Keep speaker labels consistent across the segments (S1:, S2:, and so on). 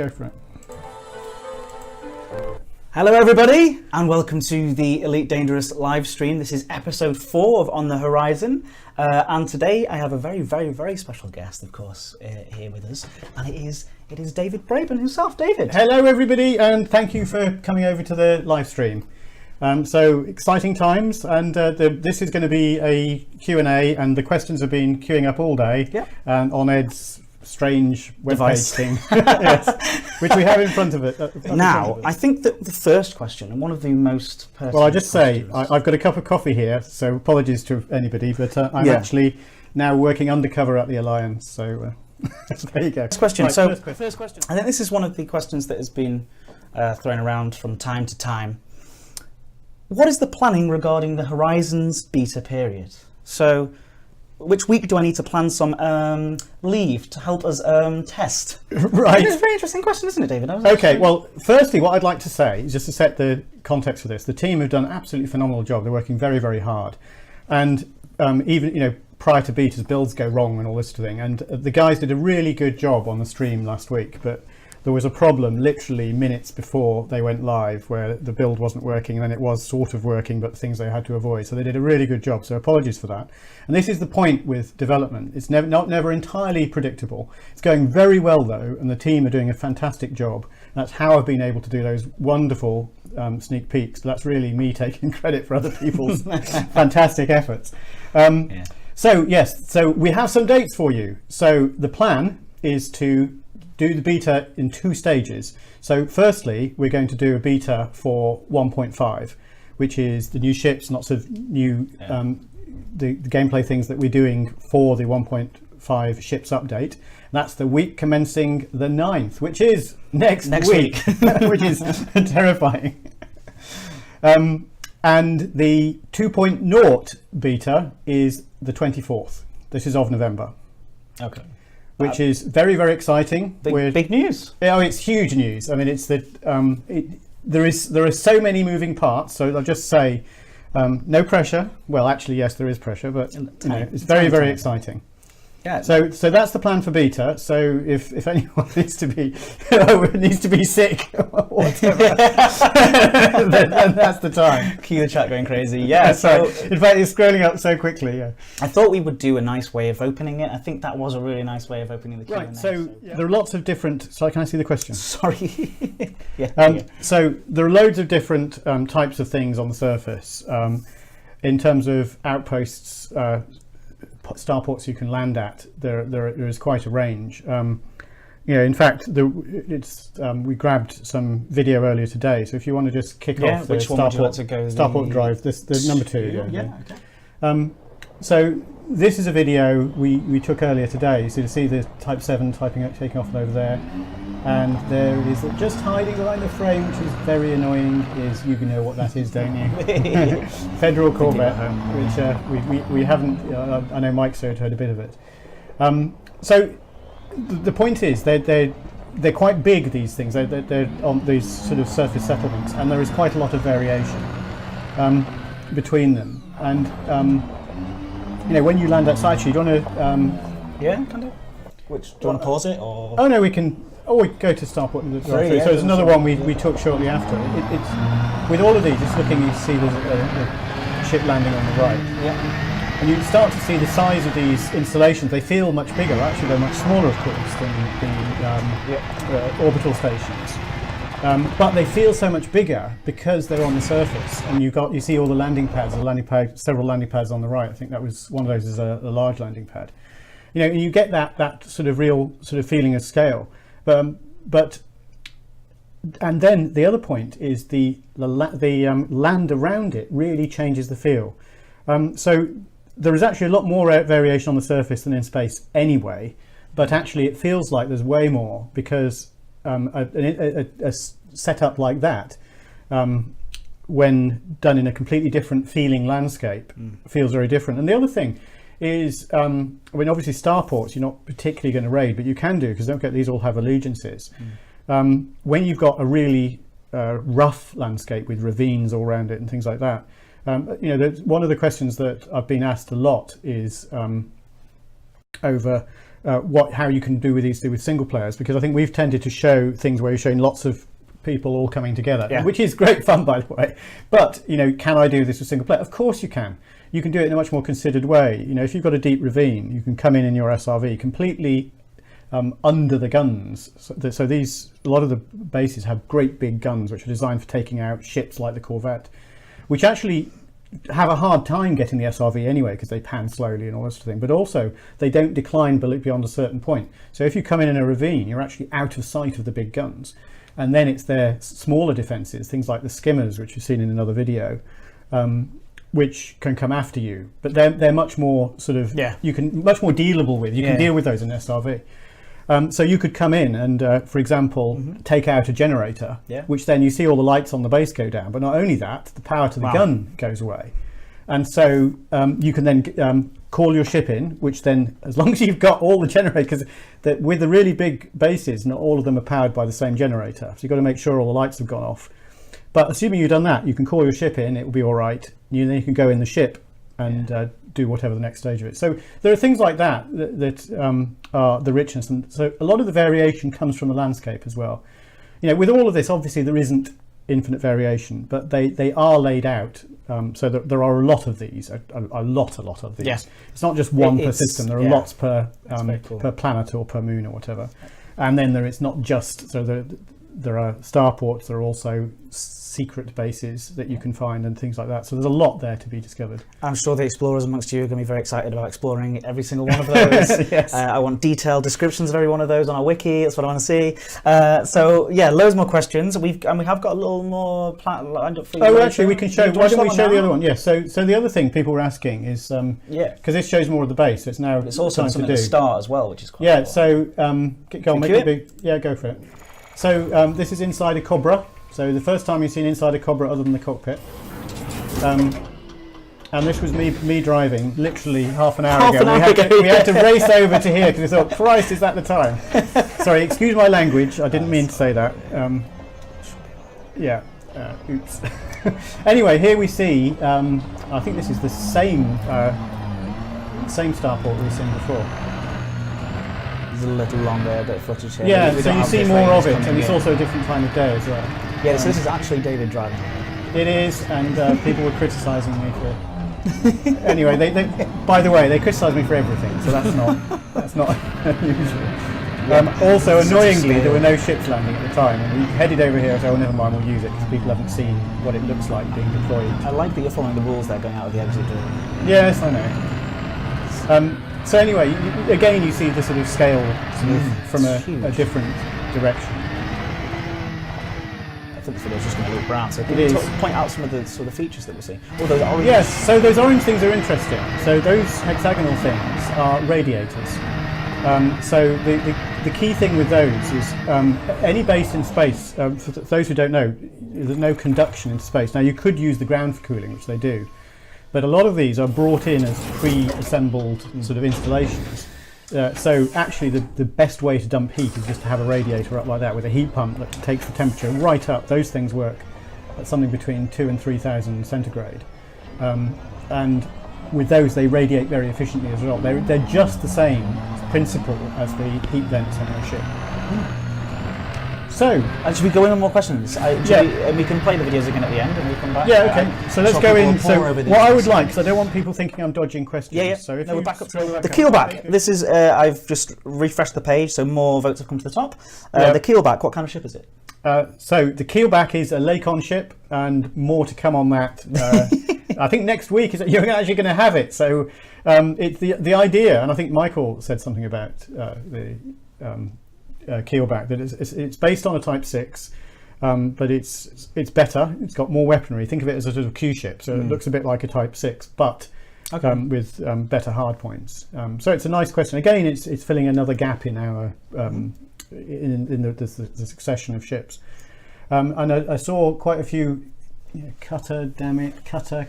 S1: Go for it.
S2: Hello everybody and welcome to the Elite Dangerous live stream. This is episode 4 of On the Horizon and today I have a very special guest, of course, here with us, and it is David Braben himself. David.
S1: Hello everybody and thank you for coming over to the live stream. So exciting times, and this is going to be a Q&A, and the questions have been queuing up all day on Ed's strange webpage thing, yes, which we have in front of it.
S2: Now, I think that the first question, and one of the most personal
S1: Well, I just say,
S2: questions-
S1: I've got a cup of coffee here, so apologies to anybody, but I'm actually now working undercover at the Alliance, so there you go.
S2: First question.
S1: Right,
S2: So,
S1: first question.
S2: I think this is one of the questions that has been thrown around from time to time. What is the planning regarding the Horizons beta period? So, which week do I need to plan some leave to help us test?
S1: Right.
S2: It's a very interesting question, isn't it, David?
S1: Okay, well, firstly, what I'd like to say is just to set the context for this. The team have done an absolutely phenomenal job. They're working very hard. And even, prior to betas, builds go wrong and all this sort of thing. And the guys did a really good job on the stream last week, but there was a problem literally minutes before they went live where the build wasn't working, and then it was sort of working, but things they had to avoid. So they did a really good job, so apologies for that. And this is the point with development. It's never entirely predictable. It's going very well though, and the team are doing a fantastic job. That's how I've been able to do those wonderful sneak peeks. That's really me taking credit for other people's fantastic efforts. So yes, so we have some dates for you. So the plan is to do the beta in 2 stages. So firstly, we're going to do a beta for 1.5, which is the new ships, lots of new the gameplay things that we're doing for the 1.5 ships update. That's the week commencing the 9th, which is next week. Which is terrifying. And the 2.0 beta is the 24th. This is of November.
S2: Okay.
S1: Which is very exciting.
S2: Big news.
S1: Oh, it's huge news. I mean, it's the there are so many moving parts. So I'll just say, no pressure. Well, actually, yes, there is pressure, but it's very exciting.
S2: Yeah.
S1: So that's the plan for beta. So if anyone needs to be sick or whatever, then that's the time.
S2: Keep the chat going crazy. Yeah. So
S1: in fact, it's scrolling up so quickly. Yeah.
S2: I thought we would do a nice way of opening it. I think that was a really nice way of opening the Q&A.
S1: Right. So there are lots of different. So can I see the question?
S2: Sorry.
S1: So there are loads of different types of things on the surface in terms of outposts. Starports you can land at. There is quite a range. In fact, we grabbed some video earlier today. So if you want to just kick off the Starport Drive, the number 2. Okay. So this is a video we took earlier today. So you see the Type 7 taking off over there, and there it is just hiding behind the frame, which is very annoying. You know what that is, don't you? Federal Corvette, which we haven't. I know Mike's heard a bit of it. So the point is they're quite big. These things they're on these sort of surface settlements, and there is quite a lot of variation between them. And when you land outside, do you want to?
S2: Kind of. Do you want to pause it or?
S1: Oh no, we can. We go to Starport. So there's another one we took shortly after. It's with all of these. Just looking, you see there's a ship landing on the right.
S2: Yeah.
S1: And you start to see the size of these installations. They feel much bigger. Actually, they're much smaller, of course, than the orbital stations. But they feel so much bigger because they're on the surface, and you see all the landing pads. Several landing pads on the right. I think that was one of those is a large landing pad. You get that sort of real sort of feeling of scale. But and then the other point is the land around it really changes the feel. So there is actually a lot more variation on the surface than in space anyway, but actually it feels like there's way more because a setup like that, when done in a completely different feeling landscape, feels very different. And the other thing is, obviously starports you're not particularly going to raid, but you can do, because don't forget these all have allegiances. When you've got a really rough landscape with ravines all around it and things like that, one of the questions that I've been asked a lot is over how you can do with these with single players, because I think we've tended to show things where you're showing lots of people all coming together,
S2: Yeah.
S1: which is great fun, by the way. But can I do this with single player? Of course you can. You can do it in a much more considered way. If you've got a deep ravine, you can come in your SRV completely under the guns. So a lot of the bases have great big guns which are designed for taking out ships like the Corvette, which actually have a hard time getting the SRV anyway because they pan slowly and all this sort of thing. But also they don't decline beyond a certain point. So if you come in a ravine, you're actually out of sight of the big guns. And then it's their smaller defences, things like the skimmers, which you've seen in another video, which can come after you. But they're much more much more dealable with. You can deal with those in SRV. So you could come in and, for example, take out a generator, which then you see all the lights on the base go down. But not only that, the power to the gun goes away. And so you can then call your ship in, which then, as long as you've got all the generators, because with the really big bases, not all of them are powered by the same generator. So you've got to make sure all the lights have gone off. But assuming you've done that, you can call your ship in, it will be all right. Then you can go in the ship and do whatever the next stage of it. So there are things like that are the richness, and so a lot of the variation comes from the landscape as well. With all of this, obviously there isn't infinite variation, but they are laid out so that there are a lot of these, a lot of these.
S2: Yeah.
S1: It's not just one per system. There are lots per
S2: cool.
S1: per planet or per moon or whatever, and then it's not just so there are starports. There are also secret bases that you can find and things like that. So there's a lot there to be discovered.
S2: I'm sure the explorers amongst you are going to be very excited about exploring every single one of those.
S1: Yes.
S2: I want detailed descriptions of every one of those on our wiki. That's what I want to see. Loads more questions. We have got a little more lined up for you.
S1: Oh, actually, we can show. Why don't we show the other one? Yes. So the other thing people were asking is because this shows more of the base. So it's
S2: also
S1: time
S2: something
S1: to
S2: at
S1: do.
S2: the start as well, which is quite cool.
S1: So go on, make it big. Yeah, go for it. So this is inside a Cobra. So the first time you've seen inside a Cobra other than the cockpit. And this was me driving literally half an hour ago. We had to race over to here because we thought, Christ, is that the time? Sorry, excuse my language. I didn't mean to say that. Oops. Anyway, here we see, I think this is the same starport we've seen before.
S2: There's a little longer bit of footage here.
S1: Yeah, so you see more of it, and it's also a different time of day as well.
S2: Yeah, so this is actually David driving.
S1: It is, and people were criticising me for. Anyway, they by the way, they criticised me for everything, so that's not unusual. Also, annoyingly, there were no ships landing at the time, and we headed over here. So, never mind, we'll use it because people haven't seen what it looks like being deployed.
S2: I like that you're following the rules there, going out of the exit door.
S1: Yes, I know. So anyway, again, you see the sort of scale from a different direction.
S2: I think the video's just going to loop around, so
S1: it is.
S2: Point out some of the sort of features that we're seeing. Oh, those orange.
S1: Yes, so those orange things are interesting. So those hexagonal things are radiators. So the key thing with those is any base in space, for those who don't know, there's no conduction in space. Now you could use the ground for cooling, which they do, but a lot of these are brought in as pre-assembled sort of installations. So actually the best way to dump heat is just to have a radiator up like that with a heat pump that takes the temperature right up. Those things work at something between 2,000 and 3,000 centigrade. And with those they radiate very efficiently as well. They're just the same principle as the heat vents on a ship. So,
S2: should we go in on more questions? We can play the videos again at the end and we'll come back.
S1: Yeah, okay. So let's go in. So what I would like, because I don't want people thinking I'm dodging questions.
S2: Yeah.
S1: So if
S2: we're back up to the keelback. This is, I've just refreshed the page, so more votes have come to the top. The keelback, what kind of ship is it?
S1: So the keelback is a Lakon ship, and more to come on that. I think next week you're actually going to have it. So it's the idea, and I think Michael said something about the keelback, that it's based on a Type 6, but it's better. It's got more weaponry. Think of it as a sort of Q ship, so it looks a bit like a Type 6, but with better hard points. So it's a nice question. Again, it's filling another gap in our in the succession of ships. And I saw quite a few Yeah, cutter, damn it, cutter.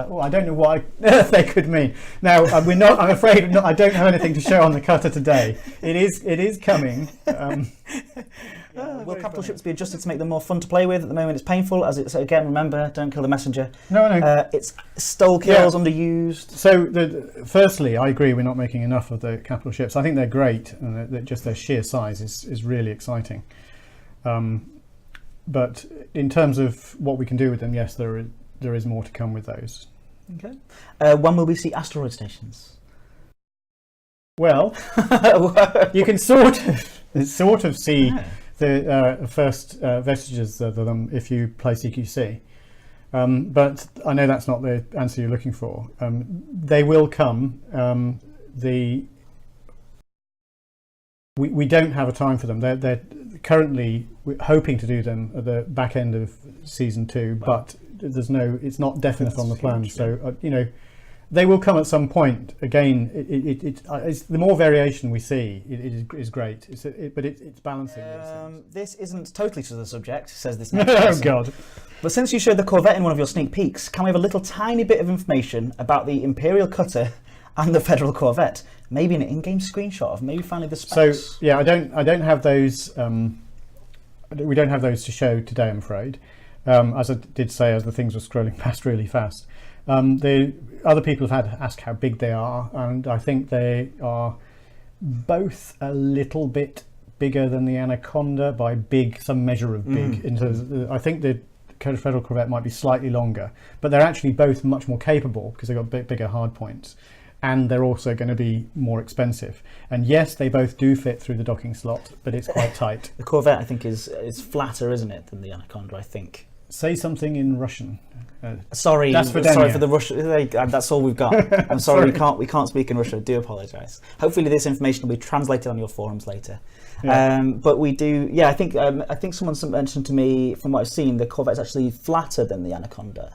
S1: Oh, I don't know what on earth they could mean. Now, we're not. I'm afraid not, I don't have anything to show on the cutter today. It is coming.
S2: Will capital ships be adjusted to make them more fun to play with? At the moment, it's painful. As it's again, remember, don't kill the messenger.
S1: No.
S2: It's stole kills, underused.
S1: So, firstly, I agree we're not making enough of the capital ships. I think they're great, and that just their sheer size is really exciting. But in terms of what we can do with them, yes, there is more to come with those.
S2: Okay. When will we see asteroid stations?
S1: Well, you can sort of see the first vestiges of them if you play CQC. But I know that's not the answer you're looking for. They will come. We don't have a time for them. They're currently hoping to do them at the back end of season 2, but it's not definite on the plan. So they will come at some point. Again, it's the more variation we see, it is great. But it's balancing.
S2: This isn't totally to the subject, says this.
S1: Oh God!
S2: But since you showed the Corvette in one of your sneak peeks, can we have a little tiny bit of information about the Imperial Cutter and the Federal Corvette? Maybe an in-game screenshot of maybe finally the specs.
S1: So yeah, I don't have those. We don't have those to show today, I'm afraid. As I did say, as the things were scrolling past really fast. The other people have asked how big they are, and I think they are both a little bit bigger than the Anaconda by some measure of big. I think the Federal Corvette might be slightly longer, but they're actually both much more capable because they've got bigger hard points. And they're also going to be more expensive. And yes, they both do fit through the docking slot, but it's quite tight.
S2: The Corvette, I think, is flatter, isn't it, than the Anaconda? I think.
S1: Say something in Russian.
S2: Sorry for the Russian. That's all we've got. I'm sorry, we can't speak in Russian. I do apologise. Hopefully, this information will be translated on your forums later. Yeah. But we do. Yeah, I think someone mentioned to me, from what I've seen, the Corvette's actually flatter than the Anaconda.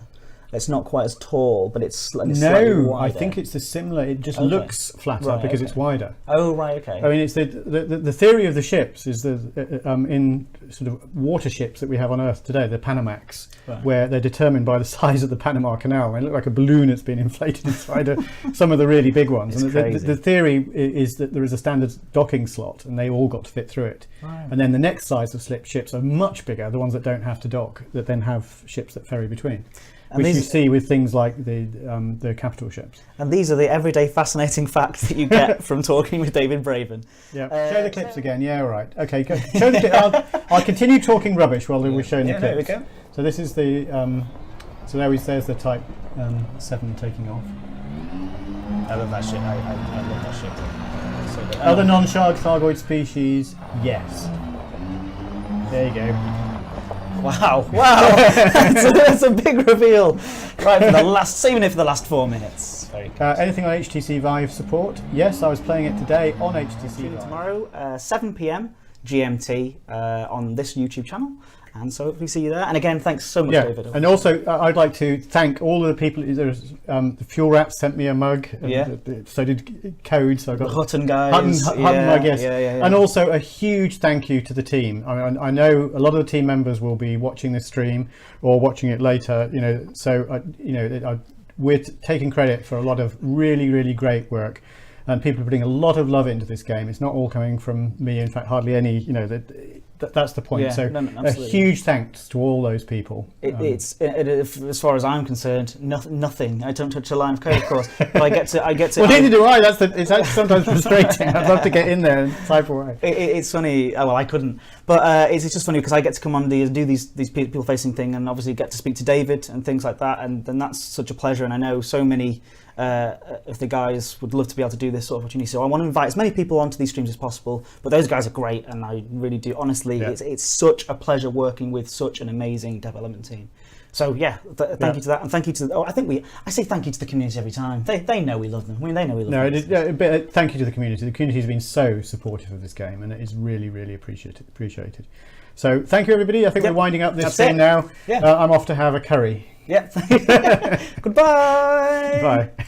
S2: It's not quite as tall, but it's slightly wider.
S1: I think it's similar. It just looks flatter because it's wider.
S2: Oh, right, okay.
S1: I mean, it's the theory of the ships is that in sort of water ships that we have on Earth today, the Panamax, where they're determined by the size of the Panama Canal. They look like a balloon that's been inflated inside some of the really big ones. And the theory is that there is a standard docking slot, and they all got to fit through it. Right. And then the next size of ships are much bigger, the ones that don't have to dock, that then have ships that ferry between. And which you see with things like the capital ships. And
S2: these are the everyday fascinating facts that you get from talking with David Braben.
S1: Yeah, show the clips again. Yeah, all right. Okay, go. Show the I'll continue talking rubbish while we're showing the clips. There we go. So this is the. So there's the Type 7 taking off.
S2: I love that ship. I love that ship.
S1: Other non-shark Thargoid species, yes. There you go.
S2: Wow! That's a big reveal. Right, for the last, saving it for the last 4 minutes. Very good.
S1: Anything on HTC Vive support? Yes, I was playing it today on HTC Vive.
S2: Tomorrow, 7 p.m. GMT on this YouTube channel. And so hopefully see you there. And again, thanks so much, David.
S1: And also, I'd like to thank all of the people. The Fuel Rats sent me a mug. So did Code. So I got
S2: the Hutton guys.
S1: Hutton mug, yes. Yeah. And also a huge thank you to the team. I know a lot of the team members will be watching this stream or watching it later. We're taking credit for a lot of really, really great work. And people are putting a lot of love into this game. It's not all coming from me. In fact, hardly any. That's the point. A huge thanks to all those people.
S2: As far as I'm concerned, nothing. I don't touch a line of code, of course. But I get to.
S1: Well, neither do I. It's sometimes frustrating. I'd love to get in there and type away.
S2: It's funny. Well, I couldn't. But it's just funny because I get to come on do these people-facing thing, and obviously get to speak to David and things like that, and then that's such a pleasure. And I know so many. If the guys would love to be able to do this sort of opportunity, so I want to invite as many people onto these streams as possible. But those guys are great, and I really do. Honestly, it's such a pleasure working with such an amazing development team. So thank you to that, and thank you to. I say thank you to the community every time. They know we love them. I mean, they know we love them.
S1: But thank you to the community. The community has been so supportive of this game, and it is really, really appreciated. So thank you, everybody. I think we're winding up this thing now. Yeah. I'm off to have a curry.
S2: Yeah. Goodbye.
S1: Bye.